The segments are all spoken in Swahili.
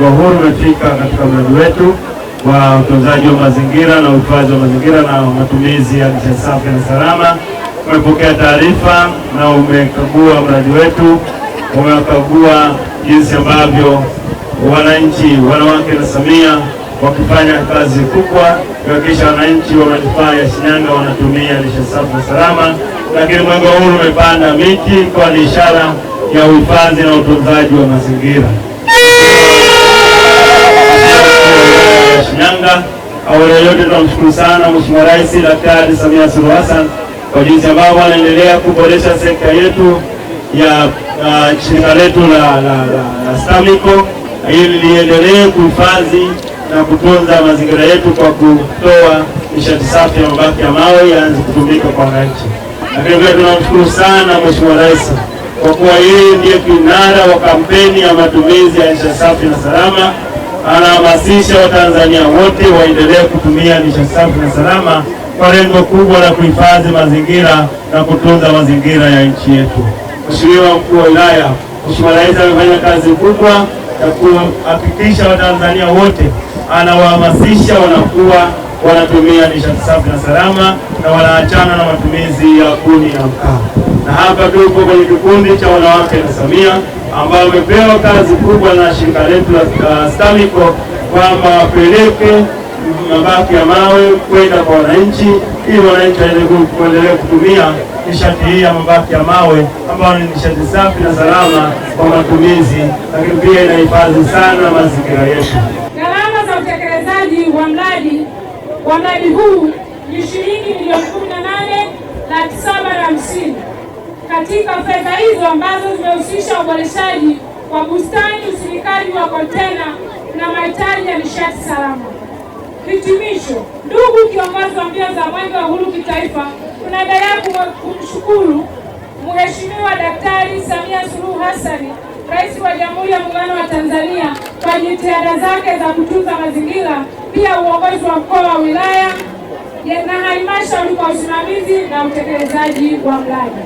mwenge wa uhuru umefika katika mradi wetu wa utunzaji wa mazingira na uhifadhi wa mazingira na matumizi ya nishati safi na salama. Umepokea taarifa na umekagua mradi wetu, umekagua jinsi ambavyo wananchi, wanawake na Samia wakifanya kazi kubwa kuhakikisha wananchi wa manispaa ya Shinyanga wanatumia nishati safi na salama. Lakini mwenge wa uhuru umepanda miti kwa ni ishara ya uhifadhi na utunzaji wa mazingira Shinyanga. Awali ya yote tunamshukuru sana Mheshimiwa Rais Daktari Samia Suluhu Hassan kwa jinsi ambavyo anaendelea kuboresha sekta yetu ya shirika letu la STAMICO ili liendelee kuhifadhi na kutunza mazingira yetu kwa kutoa nishati safi ya mabaki ya mawe yaanze kutumika kwa wananchi. Lakini pia tunamshukuru sana Mheshimiwa Rais kwa kuwa yeye ndiye kinara wa kampeni ya matumizi ya nishati safi na salama. Anahamasisha Watanzania wote waendelee kutumia nishati safi na salama kwa lengo kubwa la kuhifadhi mazingira na kutunza mazingira ya nchi yetu. Mheshimiwa Mkuu wa Wilaya, Mheshimiwa Rais amefanya kazi kubwa ya kuhakikisha Watanzania wote anawahamasisha wanakuwa wanatumia nishati safi na salama na wanaachana na matumizi ya kuni na mkaa. Na hapa tupo kwenye kikundi cha wanawake na Samia ambao wamepewa kazi kubwa na shirika letu la STAMICO kwamba wapeleke mabaki ya mawe kwenda kwa wananchi ili wananchi waendelee kutumia nishati hii ya mabaki ya mawe ambayo ni nishati safi na salama kwa matumizi, lakini pia inahifadhi sana mazingira yetu. Gharama za utekelezaji wa mradi huu ni shilingi milioni 18,750. Katika fedha hizo ambazo zimehusisha uboreshaji wa bustani, usindikaji wa kontena na mahitaji ya nishati salama. Hitimisho. Ndugu kiongozi wa mbio za mwenge wa uhuru kitaifa, tunaendelea kumshukuru Mheshimiwa Daktari Samia Suluhu Hassan, Rais wa Jamhuri ya Muungano wa Tanzania kwa jitihada zake za kutunza mazingira, pia uongozi wa mkoa wa wilaya na halmashauri kwa usimamizi na utekelezaji wa mradi.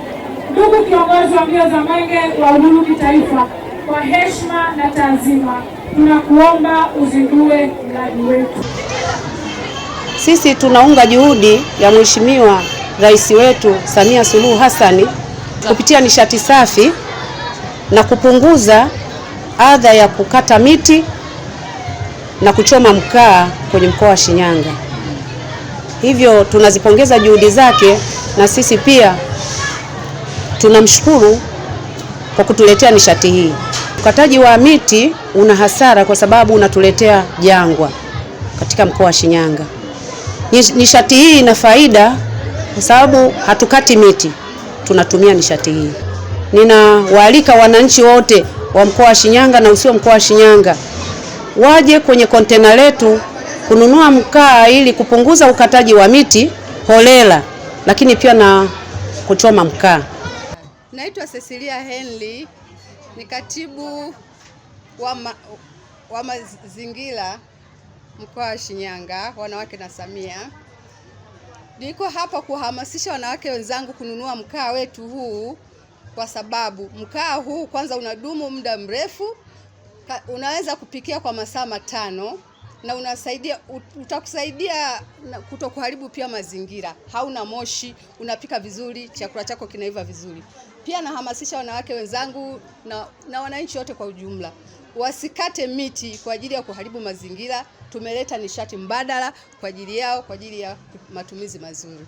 Ndugu kiongozi wa mbio za mwenge wa uhuru kitaifa, kwa heshima na taazima tunakuomba uzindue mradi wetu. Sisi tunaunga juhudi ya Mheshimiwa Rais wetu Samia Suluhu Hassan kupitia nishati safi na kupunguza adha ya kukata miti na kuchoma mkaa kwenye mkoa wa Shinyanga. Hivyo tunazipongeza juhudi zake, na sisi pia tunamshukuru kwa kutuletea nishati hii. Ukataji wa miti una hasara kwa sababu unatuletea jangwa katika mkoa wa Shinyanga. Nishati hii ina faida kwa sababu hatukati miti, tunatumia nishati hii. Ninawaalika wananchi wote wa mkoa wa Shinyanga na usio mkoa wa Shinyanga waje kwenye kontena letu kununua mkaa ili kupunguza ukataji wa miti holela, lakini pia na kuchoma mkaa. Naitwa Cecilia Henry, ni katibu wa mazingira mkoa wa Shinyanga, wanawake na Samia. Niko hapa kuhamasisha wanawake wenzangu kununua mkaa wetu huu kwa sababu mkaa huu kwanza unadumu muda mrefu, unaweza kupikia kwa masaa 5 na utakusaidia kutokuharibu pia mazingira. Hauna moshi, unapika vizuri, chakula chako kinaiva vizuri. Pia nahamasisha wanawake wenzangu na wananchi wote kwa ujumla wasikate miti kwa ajili ya kuharibu mazingira. Tumeleta nishati mbadala kwa ajili yao, kwa ajili ya matumizi mazuri.